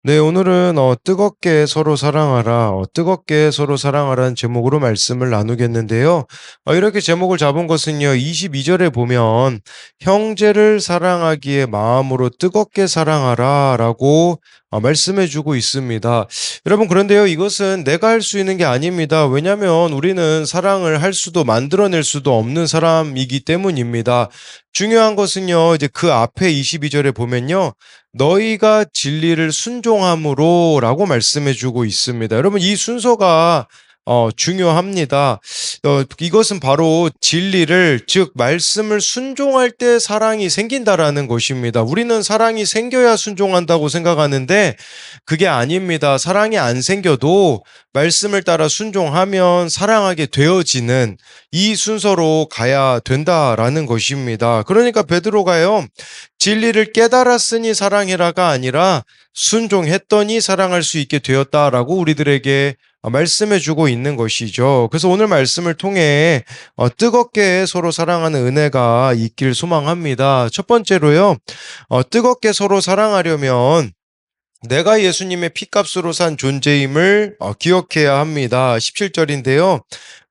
네, 오늘은 뜨겁게 서로 사랑하라, 뜨겁게 서로 사랑하라는 제목으로 말씀을 나누겠는데요. 이렇게 제목을 잡은 것은요, 22절에 보면 형제를 사랑하기에 마음으로 뜨겁게 사랑하라라고 말씀해 주고 있습니다. 여러분, 그런데요, 이것은 내가 할 수 있는 게 아닙니다. 왜냐하면 우리는 사랑을 할 수도 만들어낼 수도 없는 사람이기 때문입니다. 중요한 것은요, 이제 그 앞에 22절에 보면요, 너희가 진리를 순종함으로 라고 말씀해 주고 있습니다. 여러분, 이 순서가 중요합니다. 이것은 바로 진리를, 즉 말씀을 순종할 때 사랑이 생긴다라는 것입니다. 우리는 사랑이 생겨야 순종한다고 생각하는데 그게 아닙니다. 사랑이 안 생겨도 말씀을 따라 순종하면 사랑하게 되어지는 이 순서로 가야 된다라는 것입니다. 그러니까 베드로가요, 진리를 깨달았으니 사랑해라가 아니라 순종했더니 사랑할 수 있게 되었다라고 우리들에게 말씀해 주고 있는 것이죠. 그래서 오늘 말씀을 통해 뜨겁게 서로 사랑하는 은혜가 있길 소망합니다. 첫 번째로요, 뜨겁게 서로 사랑하려면 내가 예수님의 피값으로 산 존재임을 기억해야 합니다. 17절인데요.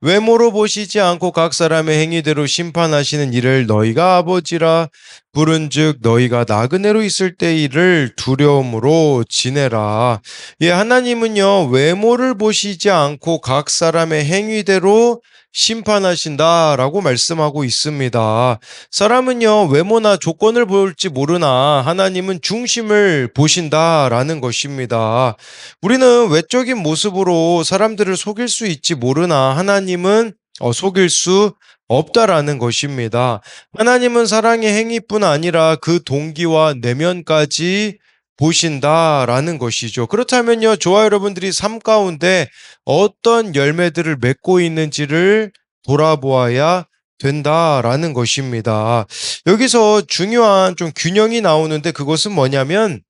외모로 보시지 않고 각 사람의 행위대로 심판하시는 이를 너희가 아버지라 부른즉 너희가 나그네로 있을 때 이를 두려움으로 지내라. 예, 하나님은요, 외모를 보시지 않고 각 사람의 행위대로 심판하신다라고 말씀하고 있습니다. 사람은요, 외모나 조건을 볼지 모르나 하나님은 중심을 보신다라는 것입니다. 우리는 외적인 모습으로 사람들을 속일 수 있지 모르나 하나님은 속일 수 없다라는 것입니다. 하나님은 사랑의 행위뿐 아니라 그 동기와 내면까지 보신다라는 것이죠. 그렇다면요, 저와 여러분들이 삶 가운데 어떤 열매들을 맺고 있는지를 돌아보아야 된다라는 것입니다. 여기서 중요한 좀 균형이 나오는데 그것은 뭐냐면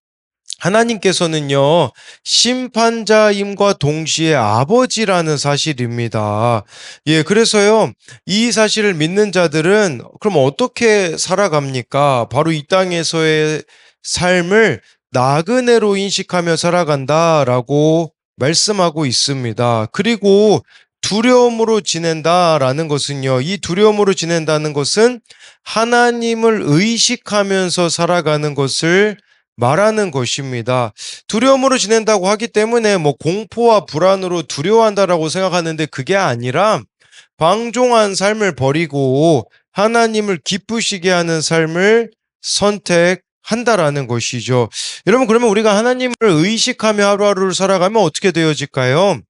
하나님께서는요, 심판자임과 동시에 아버지라는 사실입니다. 예, 그래서요, 이 사실을 믿는 자들은 그럼 어떻게 살아갑니까? 바로 이 땅에서의 삶을 나그네로 인식하며 살아간다라고 말씀하고 있습니다. 그리고 두려움으로 지낸다라는 것은요, 이 두려움으로 지낸다는 것은 하나님을 의식하면서 살아가는 것을 말하는 것입니다. 두려움으로 지낸다고 하기 때문에 뭐 공포와 불안으로 두려워한다라고 생각하는데 그게 아니라 방종한 삶을 버리고 하나님을 기쁘시게 하는 삶을 선택한다라는 것이죠. 여러분, 그러면 우리가 하나님을 의식하며 하루하루를 살아가면 어떻게 되어질까요?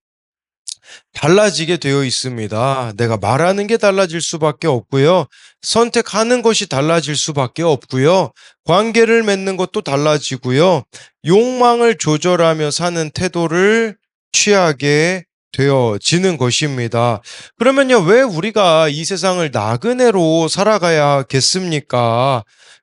달라지게 되어 있습니다. 내가 말하는 게 달라질 수밖에 없고요. 선택하는 것이 달라질 수밖에 없고요. 관계를 맺는 것도 달라지고요. 욕망을 조절하며 사는 태도를 취하게 되어지는 것입니다. 그러면요, 왜 우리가 이 세상을 나그네로 살아가야겠습니까?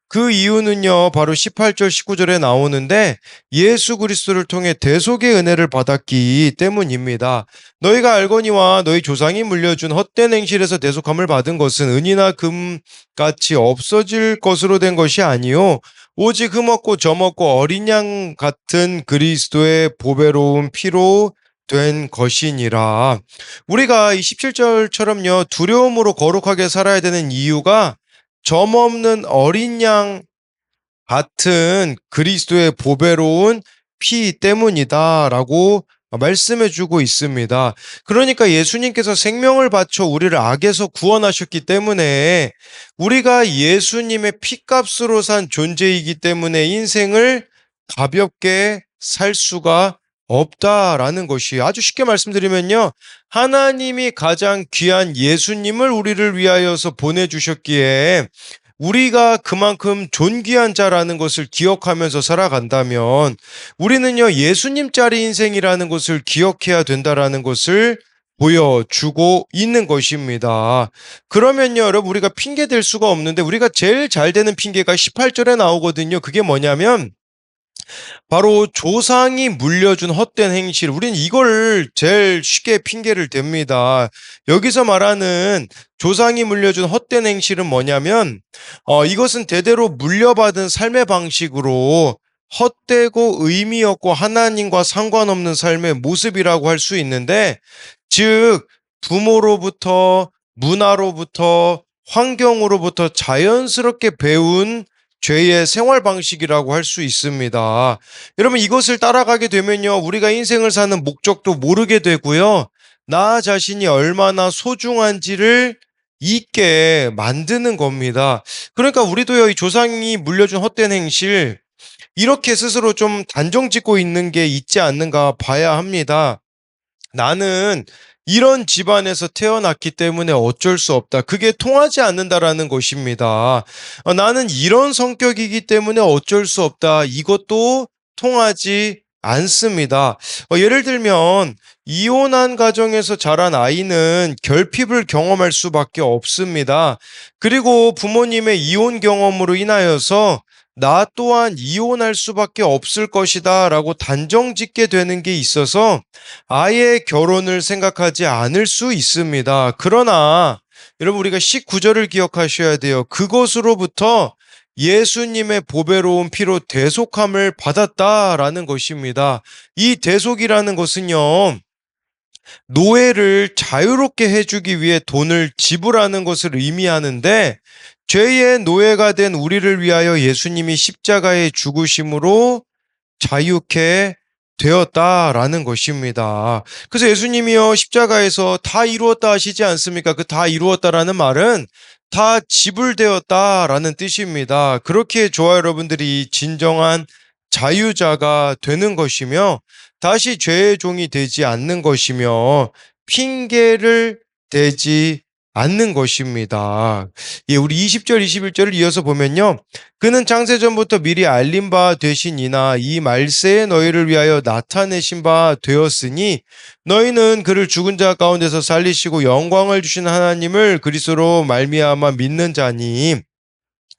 그 이유는요, 바로 18절, 19절에 나오는데 예수 그리스도를 통해 대속의 은혜를 받았기 때문입니다. 너희가 알거니와 너희 조상이 물려준 헛된 행실에서 대속함을 받은 것은 은이나 금같이 없어질 것으로 된 것이 아니요 오직 흠없고 점없고 어린 양 같은 그리스도의 보배로운 피로 된 것이니라. 우리가 이 17절처럼요, 두려움으로 거룩하게 살아야 되는 이유가 점없는 어린 양 같은 그리스도의 보배로운 피 때문이다라고 말씀해 주고 있습니다. 그러니까 예수님께서 생명을 바쳐 우리를 악에서 구원하셨기 때문에 우리가 예수님의 피값으로 산 존재이기 때문에 인생을 가볍게 살 수가 없다라는 것이, 아주 쉽게 말씀드리면요, 하나님이 가장 귀한 예수님을 우리를 위하여서 보내주셨기에 우리가 그만큼 존귀한 자라는 것을 기억하면서 살아간다면 우리는요, 예수님짜리 인생이라는 것을 기억해야 된다라는 것을 보여주고 있는 것입니다. 그러면요, 여러분, 우리가 핑계 댈 수가 없는데 우리가 제일 잘 되는 핑계가 18절에 나오거든요. 그게 뭐냐면 바로 조상이 물려준 헛된 행실, 우린 이걸 제일 쉽게 핑계를 댑니다. 여기서 말하는 조상이 물려준 헛된 행실은 뭐냐면 이것은 대대로 물려받은 삶의 방식으로 헛되고 의미 없고 하나님과 상관없는 삶의 모습이라고 할 수 있는데, 즉 부모로부터, 문화로부터, 환경으로부터 자연스럽게 배운 죄의 생활 방식이라고 할 수 있습니다. 여러분, 이것을 따라가게 되면요, 우리가 인생을 사는 목적도 모르게 되고요, 나 자신이 얼마나 소중한지를 잊게 만드는 겁니다. 그러니까 우리도요, 이 조상이 물려준 헛된 행실, 이렇게 스스로 좀 단정 짓고 있는 게 있지 않는가 봐야 합니다. 나는 이런 집안에서 태어났기 때문에 어쩔 수 없다. 그게 통하지 않는다라는 것입니다. 나는 이런 성격이기 때문에 어쩔 수 없다. 이것도 통하지 않습니다. 예를 들면 이혼한 가정에서 자란 아이는 결핍을 경험할 수밖에 없습니다. 그리고 부모님의 이혼 경험으로 인하여서 나 또한 이혼할 수밖에 없을 것이다 라고 단정 짓게 되는 게 있어서 아예 결혼을 생각하지 않을 수 있습니다. 그러나 여러분, 우리가 19절을 기억하셔야 돼요. 그것으로부터 예수님의 보배로운 피로 대속함을 받았다라는 것입니다. 이 대속이라는 것은요, 노예를 자유롭게 해주기 위해 돈을 지불하는 것을 의미하는데, 죄의 노예가 된 우리를 위하여 예수님이 십자가에 죽으심으로 자유케 되었다라는 것입니다. 그래서 예수님이요, 십자가에서 다 이루었다 하시지 않습니까? 그 다 이루었다라는 말은 다 지불되었다라는 뜻입니다. 그렇게 저와 여러분들이 진정한 자유자가 되는 것이며, 다시 죄의 종이 되지 않는 것이며, 핑계를 대지 않는 것입니다. 예, 우리 20절, 21절을 이어서 보면요, 그는 창세전부터 미리 알린 바 되시니나 이 말세에 너희를 위하여 나타내신 바 되었으니 너희는 그를 죽은 자 가운데서 살리시고 영광을 주신 하나님을 그리스도로 말미암아 믿는 자니,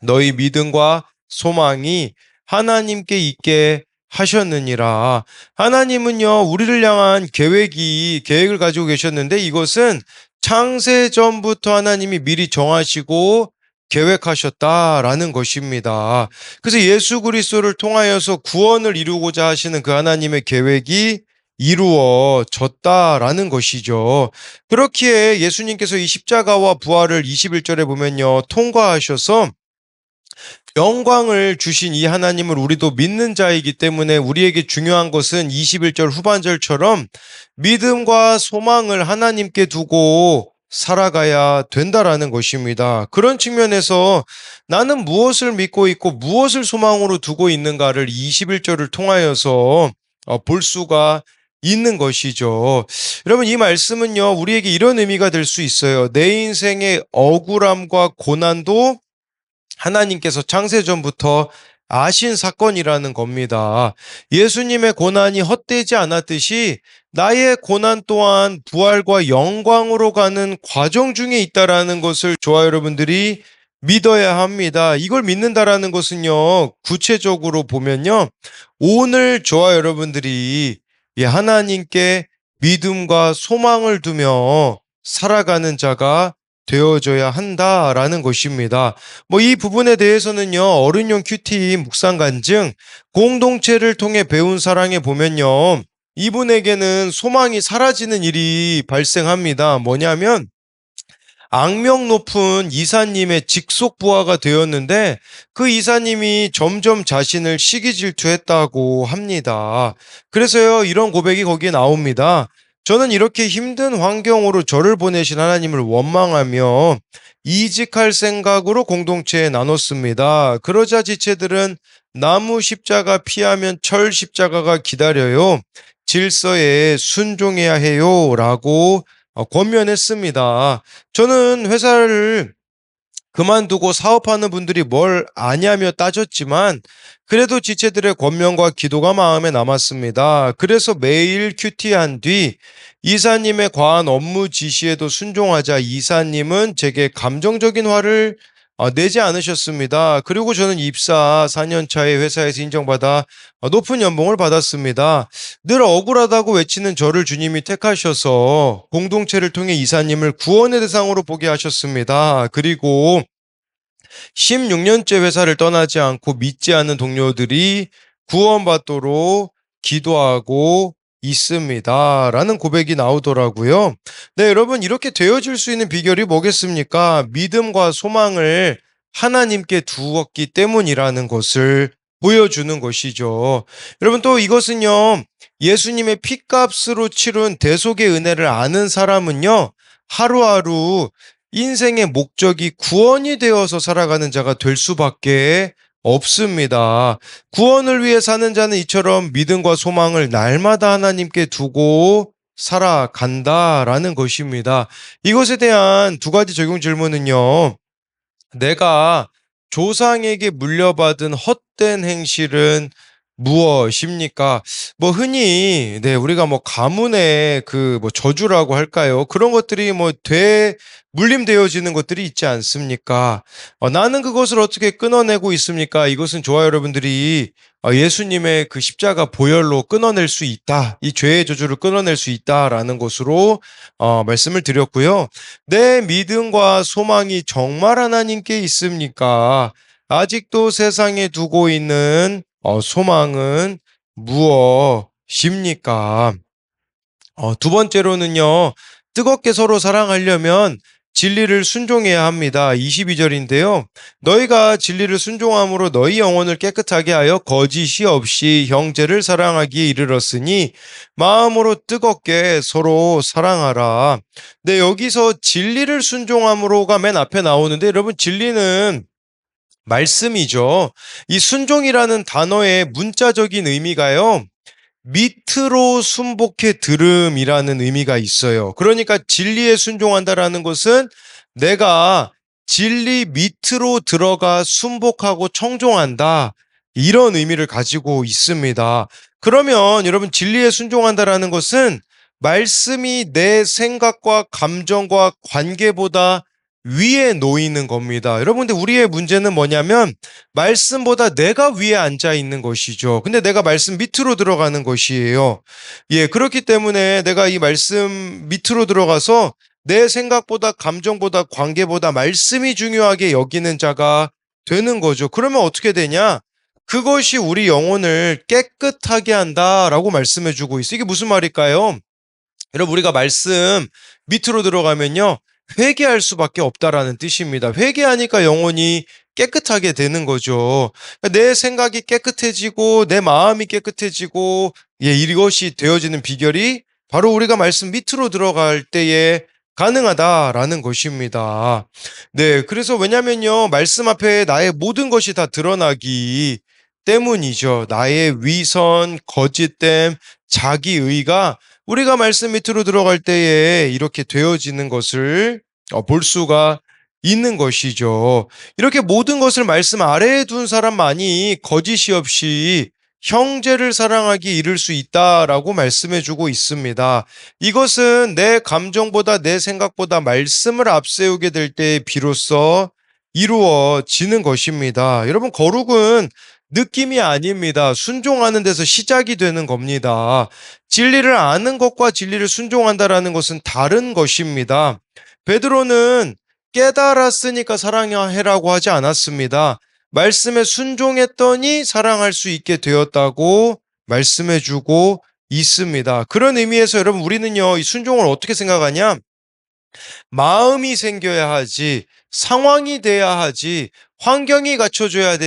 너희 믿음과 소망이 하나님께 있게 하셨느니라. 하나님은요, 우리를 향한 계획을 가지고 계셨는데, 이것은 창세 전부터 하나님이 미리 정하시고 계획하셨다라는 것입니다. 그래서 예수 그리스도를 통하여서 구원을 이루고자 하시는 그 하나님의 계획이 이루어졌다라는 것이죠. 그렇기에 예수님께서 이 십자가와 부활을 21절에 보면요, 통과하셔서 영광을 주신 이 하나님을 우리도 믿는 자이기 때문에 우리에게 중요한 것은 21절 후반절처럼 믿음과 소망을 하나님께 두고 살아가야 된다라는 것입니다. 그런 측면에서 나는 무엇을 믿고 있고 무엇을 소망으로 두고 있는가를 21절을 통하여서 볼 수가 있는 것이죠. 여러분, 이 말씀은요, 우리에게 이런 의미가 될 수 있어요. 내 인생의 억울함과 고난도 하나님께서 창세전부터 아신 사건이라는 겁니다. 예수님의 고난이 헛되지 않았듯이 나의 고난 또한 부활과 영광으로 가는 과정 중에 있다라는 것을 저와 여러분들이 믿어야 합니다. 이걸 믿는다라는 것은요, 구체적으로 보면요, 오늘 저와 여러분들이 하나님께 믿음과 소망을 두며 살아가는 자가 되어줘야 한다라는 것입니다. 이 부분에 대해서는요, 어른용 큐티 묵상 간증 공동체를 통해 배운 사랑에 보면요, 이분에게는 소망이 사라지는 일이 발생합니다. 뭐냐면 악명 높은 이사님의 직속 부하가 되었는데, 그 이사님이 점점 자신을 시기 질투했다고 합니다. 그래서요, 이런 고백이 거기에 나옵니다. 저는 이렇게 힘든 환경으로 저를 보내신 하나님을 원망하며 이직할 생각으로 공동체에 나눴습니다. 그러자 지체들은 나무 십자가 피하면 철 십자가가 기다려요, 질서에 순종해야 해요 라고 권면했습니다. 저는 회사를 그만두고 사업하는 분들이 뭘 아냐며 따졌지만 그래도 지체들의 권면과 기도가 마음에 남았습니다. 그래서 매일 큐티한 뒤 이사님의 과한 업무 지시에도 순종하자 이사님은 제게 감정적인 화를 내지 않으셨습니다. 그리고 저는 입사 4년 차에 회사에서 인정받아 높은 연봉을 받았습니다. 늘 억울하다고 외치는 저를 주님이 택하셔서 공동체를 통해 이사님을 구원의 대상으로 보게 하셨습니다. 그리고 16년째 회사를 떠나지 않고 믿지 않는 동료들이 구원받도록 기도하고 있습니다. 라는 고백이 나오더라고요. 네, 여러분, 이렇게 되어질 수 있는 비결이 뭐겠습니까? 믿음과 소망을 하나님께 두었기 때문이라는 것을 보여주는 것이죠. 여러분, 또 이것은요, 예수님의 피값으로 치룬 대속의 은혜를 아는 사람은요, 하루하루 인생의 목적이 구원이 되어서 살아가는 자가 될 수밖에 없습니다. 구원을 위해 사는 자는 이처럼 믿음과 소망을 날마다 하나님께 두고 살아간다라는 것입니다. 이것에 대한 두 가지 적용 질문은요. 내가 조상에게 물려받은 헛된 행실은 무엇입니까? 흔히 우리가 가문의 저주라고 할까요? 그런 것들이 물림되어지는 것들이 있지 않습니까? 나는 그것을 어떻게 끊어내고 있습니까? 이것은 저와 여러분들이 예수님의 그 십자가 보혈로 끊어낼 수 있다. 이 죄의 저주를 끊어낼 수 있다라는 것으로 말씀을 드렸고요. 내 믿음과 소망이 정말 하나님께 있습니까? 아직도 세상에 두고 있는 소망은 무엇입니까? 두 번째로는요, 뜨겁게 서로 사랑하려면 진리를 순종해야 합니다. 22절인데요. 너희가 진리를 순종함으로 너희 영혼을 깨끗하게 하여 거짓이 없이 형제를 사랑하기에 이르렀으니 마음으로 뜨겁게 서로 사랑하라. 네, 여기서 진리를 순종함으로가 맨 앞에 나오는데 여러분, 진리는 말씀이죠. 이 순종이라는 단어의 문자적인 의미가요, 밑으로 순복해 들음이라는 의미가 있어요. 그러니까 진리에 순종한다라는 것은 내가 진리 밑으로 들어가 순복하고 청종한다. 이런 의미를 가지고 있습니다. 그러면 여러분, 진리에 순종한다라는 것은 말씀이 내 생각과 감정과 관계보다 위에 놓이는 겁니다. 여러분, 근데 우리의 문제는 뭐냐면 말씀보다 내가 위에 앉아 있는 것이죠. 근데 내가 말씀 밑으로 들어가는 것이에요. 예, 그렇기 때문에 내가 이 말씀 밑으로 들어가서 내 생각보다 감정보다 관계보다 말씀이 중요하게 여기는 자가 되는 거죠. 그러면 어떻게 되냐? 그것이 우리 영혼을 깨끗하게 한다라고 말씀해 주고 있어요. 이게 무슨 말일까요? 여러분, 우리가 말씀 밑으로 들어가면요, 회개할 수밖에 없다라는 뜻입니다. 회개하니까 영혼이 깨끗하게 되는 거죠. 내 생각이 깨끗해지고 내 마음이 깨끗해지고, 이것이 되어지는 비결이 바로 우리가 말씀 밑으로 들어갈 때에 가능하다라는 것입니다. 네, 그래서 왜냐면요, 말씀 앞에 나의 모든 것이 다 드러나기 때문이죠. 나의 위선, 거짓됨, 자기의가 우리가 말씀 밑으로 들어갈 때에 이렇게 되어지는 것을 볼 수가 있는 것이죠. 이렇게 모든 것을 말씀 아래에 둔 사람만이 거짓이 없이 형제를 사랑하기 이를 수 있다라고 말씀해 주고 있습니다. 이것은 내 감정보다 내 생각보다 말씀을 앞세우게 될 때 비로소 이루어지는 것입니다. 여러분, 거룩은 느낌이 아닙니다. 순종하는 데서 시작이 되는 겁니다. 진리를 아는 것과 진리를 순종한다라는 것은 다른 것입니다. 베드로는 깨달았으니까 사랑해라고 하지 않았습니다. 말씀에 순종했더니 사랑할 수 있게 되었다고 말씀해 주고 있습니다. 그런 의미에서 여러분, 우리는요, 이 순종을 어떻게 생각하냐? 마음이 생겨야 하지, 상황이 돼야 하지, 환경이 갖춰줘야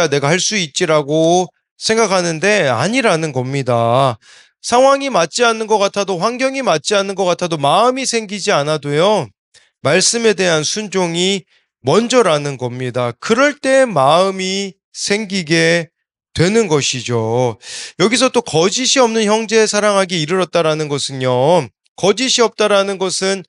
내가 할 수 있지라고 생각하는데 아니라는 겁니다. 상황이 맞지 않는 것 같아도, 환경이 맞지 않는 것 같아도, 마음이 생기지 않아도요, 말씀에 대한 순종이 먼저라는 겁니다. 그럴 때 마음이 생기게 되는 것이죠. 여기서 또 거짓이 없는 형제 사랑하기 이르렀다라는 것은요, 거짓이 없다라는 것은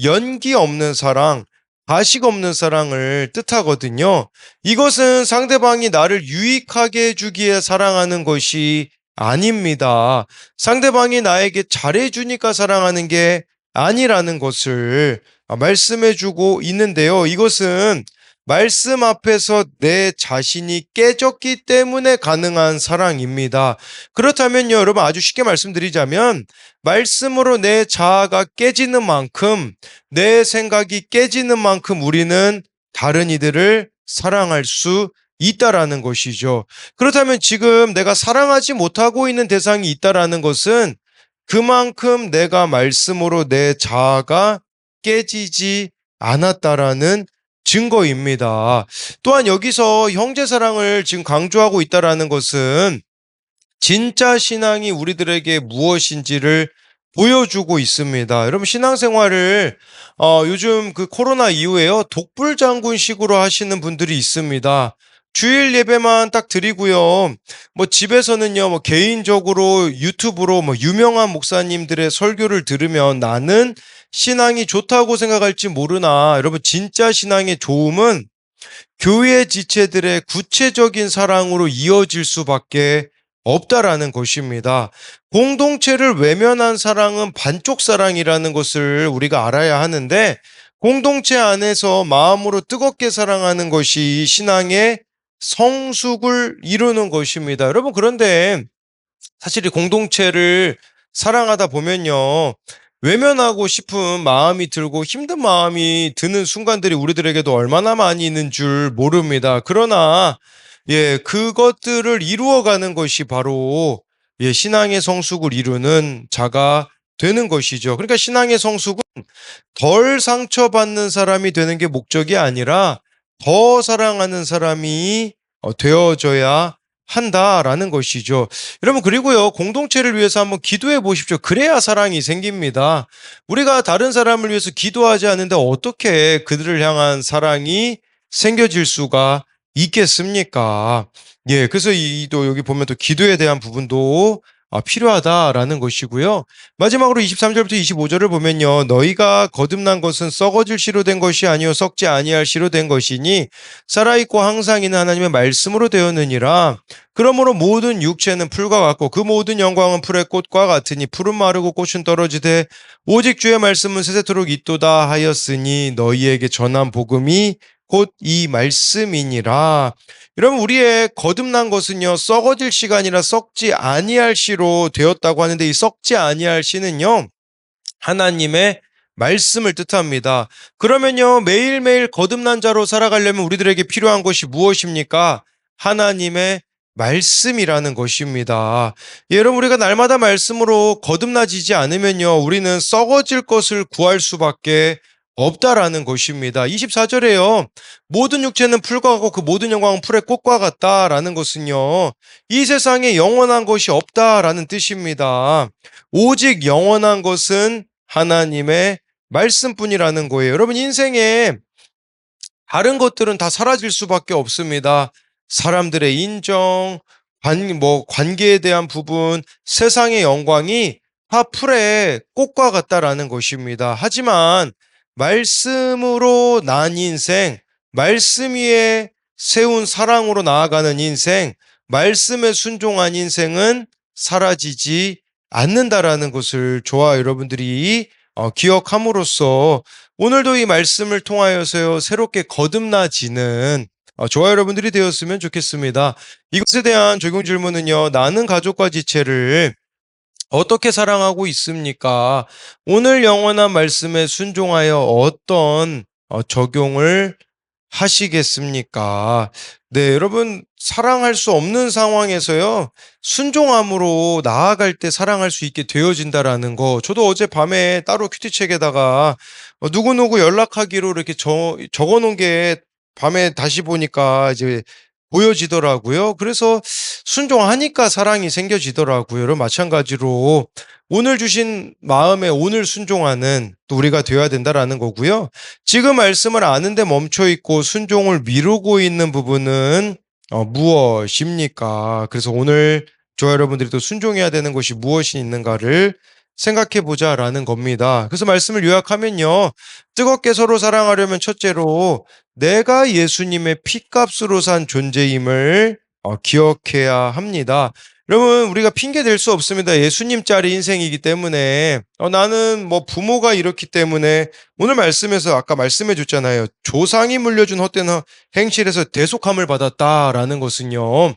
연기 없는 사랑, 가식 없는 사랑을 뜻하거든요. 이것은 상대방이 나를 유익하게 해주기에 사랑하는 것이 아닙니다. 상대방이 나에게 잘해주니까 사랑하는 게 아니라는 것을 말씀해주고 있는데요. 이것은 말씀 앞에서 내 자신이 깨졌기 때문에 가능한 사랑입니다. 그렇다면요, 여러분, 아주 쉽게 말씀드리자면 말씀으로 내 자아가 깨지는 만큼, 내 생각이 깨지는 만큼 우리는 다른 이들을 사랑할 수 있다라는 것이죠. 그렇다면 지금 내가 사랑하지 못하고 있는 대상이 있다라는 것은 그만큼 내가 말씀으로 내 자아가 깨지지 않았다라는 증거입니다. 또한 여기서 형제 사랑을 지금 강조하고 있다라는 것은 진짜 신앙이 우리들에게 무엇인지를 보여주고 있습니다. 여러분 신앙생활을 요즘 그 코로나 이후에요. 독불장군식으로 하시는 분들이 있습니다. 주일 예배만 딱 드리고요. 뭐 집에서는요. 뭐 개인적으로 유튜브로 뭐 유명한 목사님들의 설교를 들으면 나는 신앙이 좋다고 생각할지 모르나 여러분 진짜 신앙의 좋음은 교회 지체들의 구체적인 사랑으로 이어질 수밖에 없다라는 것입니다. 공동체를 외면한 사랑은 반쪽 사랑이라는 것을 우리가 알아야 하는데 공동체 안에서 마음으로 뜨겁게 사랑하는 것이 신앙의 성숙을 이루는 것입니다. 여러분 그런데 사실 이 공동체를 사랑하다 보면요. 외면하고 싶은 마음이 들고 힘든 마음이 드는 순간들이 우리들에게도 얼마나 많이 있는 줄 모릅니다. 그러나 그것들을 이루어가는 것이 바로 신앙의 성숙을 이루는 자가 되는 것이죠. 그러니까 신앙의 성숙은 덜 상처받는 사람이 되는 게 목적이 아니라 더 사랑하는 사람이 되어져야 한다라는 것이죠. 여러분 그리고요. 공동체를 위해서 한번 기도해 보십시오. 그래야 사랑이 생깁니다. 우리가 다른 사람을 위해서 기도하지 않는데 어떻게 그들을 향한 사랑이 생겨질 수가 있겠습니까? 그래서 또 여기 보면 또 기도에 대한 부분도 필요하다라는 것이고요. 마지막으로 23절부터 25절을 보면요. 너희가 거듭난 것은 썩어질 씨로 된 것이 아니요 썩지 아니할 씨로 된 것이니 살아있고 항상 있는 하나님의 말씀으로 되었느니라. 그러므로 모든 육체는 풀과 같고 그 모든 영광은 풀의 꽃과 같으니 풀은 마르고 꽃은 떨어지되 오직 주의 말씀은 세세토록 있도다 하였으니 너희에게 전한 복음이 곧 이 말씀이니라. 여러분 우리의 거듭난 것은요 썩어질 씨가 아니라 썩지 아니할 씨로 되었다고 하는데 이 썩지 아니할 씨는요 하나님의 말씀을 뜻합니다. 그러면요 매일매일 거듭난 자로 살아가려면 우리들에게 필요한 것이 무엇입니까? 하나님의 말씀이라는 것입니다. 여러분 우리가 날마다 말씀으로 거듭나지지 않으면요 우리는 썩어질 것을 구할 수밖에 없다라는 것입니다. 24절에요. 모든 육체는 풀과 같고 그 모든 영광은 풀의 꽃과 같다라는 것은요. 이 세상에 영원한 것이 없다라는 뜻입니다. 오직 영원한 것은 하나님의 말씀뿐이라는 거예요. 여러분 인생에 다른 것들은 다 사라질 수밖에 없습니다. 사람들의 인정, 관계에 대한 부분, 세상의 영광이 다 풀의 꽃과 같다라는 것입니다. 하지만 말씀으로 난 인생, 말씀 위에 세운 사랑으로 나아가는 인생, 말씀에 순종한 인생은 사라지지 않는다라는 것을 저와 여러분들이 기억함으로써 오늘도 이 말씀을 통하여서요 새롭게 거듭나지는 저와 여러분들이 되었으면 좋겠습니다. 이것에 대한 적용 질문은요. 나는 가족과 지체를 어떻게 사랑하고 있습니까? 오늘 영원한 말씀에 순종하여 어떤 적용을 하시겠습니까? 네, 여러분 사랑할 수 없는 상황에서요. 순종함으로 나아갈 때 사랑할 수 있게 되어진다라는 거. 저도 어젯밤에 따로 큐티책에다가 누구누구 연락하기로 이렇게 적어 놓은 게 밤에 다시 보니까 이제 보여지더라고요. 그래서 순종하니까 사랑이 생겨지더라고요. 여러분 마찬가지로 오늘 주신 마음에 오늘 순종하는 또 우리가 되어야 된다라는 거고요. 지금 말씀을 아는데 멈춰 있고 순종을 미루고 있는 부분은 무엇입니까? 그래서 오늘 저와 여러분들이 또 순종해야 되는 것이 무엇이 있는가를 생각해 보자라는 겁니다. 그래서 말씀을 요약하면요. 뜨겁게 서로 사랑하려면 첫째로 내가 예수님의 피값으로 산 존재임을 기억해야 합니다. 여러분 우리가 핑계 댈 수 없습니다. 예수님짜리 인생이기 때문에 나는 뭐 부모가 이렇기 때문에 오늘 말씀에서 아까 말씀해 줬잖아요. 조상이 물려준 헛된 행실에서 대속함을 받았다라는 것은요.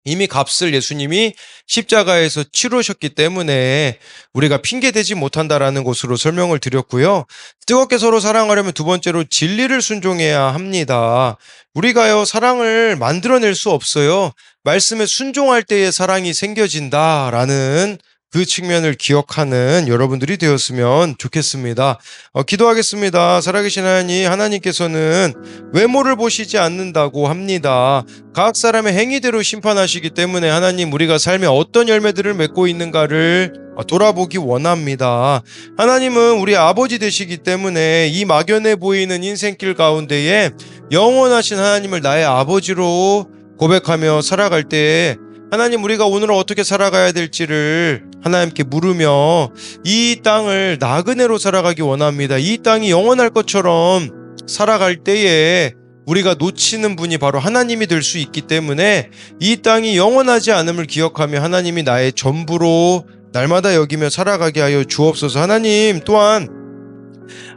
이미 값을 예수님이 십자가에서 치르셨기 때문에 우리가 핑계대지 못한다라는 것으로 설명을 드렸고요. 뜨겁게 서로 사랑하려면 두 번째로 진리를 순종해야 합니다. 우리가요, 사랑을 만들어낼 수 없어요. 말씀에 순종할 때에 사랑이 생겨진다라는 그 측면을 기억하는 여러분들이 되었으면 좋겠습니다. 기도하겠습니다. 살아계신 하나님께서는 외모를 보시지 않는다고 합니다. 각 사람의 행위대로 심판하시기 때문에 하나님, 우리가 삶에 어떤 열매들을 맺고 있는가를 돌아보기 원합니다. 하나님은 우리 아버지 되시기 때문에 이 막연해 보이는 인생길 가운데에 영원하신 하나님을 나의 아버지로 고백하며 살아갈 때에 하나님, 우리가 오늘 어떻게 살아가야 될지를 하나님께 물으며 이 땅을 나그네로 살아가기 원합니다. 이 땅이 영원할 것처럼 살아갈 때에 우리가 놓치는 분이 바로 하나님이 될 수 있기 때문에 이 땅이 영원하지 않음을 기억하며 하나님이 나의 전부로 날마다 여기며 살아가게 하여 주옵소서. 하나님, 또한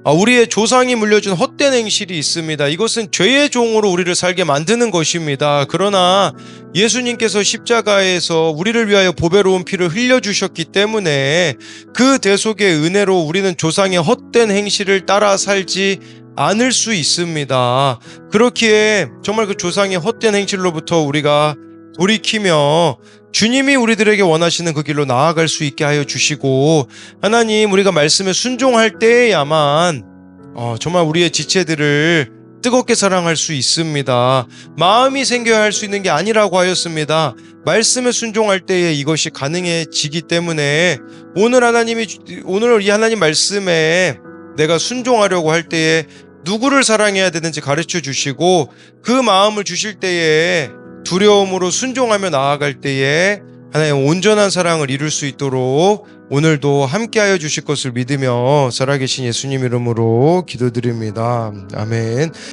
우리의 조상이 물려준 헛된 행실이 있습니다. 이것은 죄의 종으로 우리를 살게 만드는 것입니다. 그러나 예수님께서 십자가에서 우리를 위하여 보배로운 피를 흘려주셨기 때문에 그 대속의 은혜로 우리는 조상의 헛된 행실을 따라 살지 않을 수 있습니다. 그렇기에 정말 그 조상의 헛된 행실로부터 우리가 돌이키며 주님이 우리들에게 원하시는 그 길로 나아갈 수 있게 하여 주시고, 하나님, 우리가 말씀에 순종할 때에야만 정말 우리의 지체들을 뜨겁게 사랑할 수 있습니다. 마음이 생겨야 할 수 있는 게 아니라고 하였습니다. 말씀에 순종할 때에 이것이 가능해지기 때문에 오늘 이 하나님 말씀에 내가 순종하려고 할 때에 누구를 사랑해야 되는지 가르쳐 주시고, 그 마음을 주실 때에 두려움으로 순종하며 나아갈 때에 하나님 온전한 사랑을 이룰 수 있도록 오늘도 함께하여 주실 것을 믿으며 살아계신 예수님 이름으로 기도드립니다. 아멘.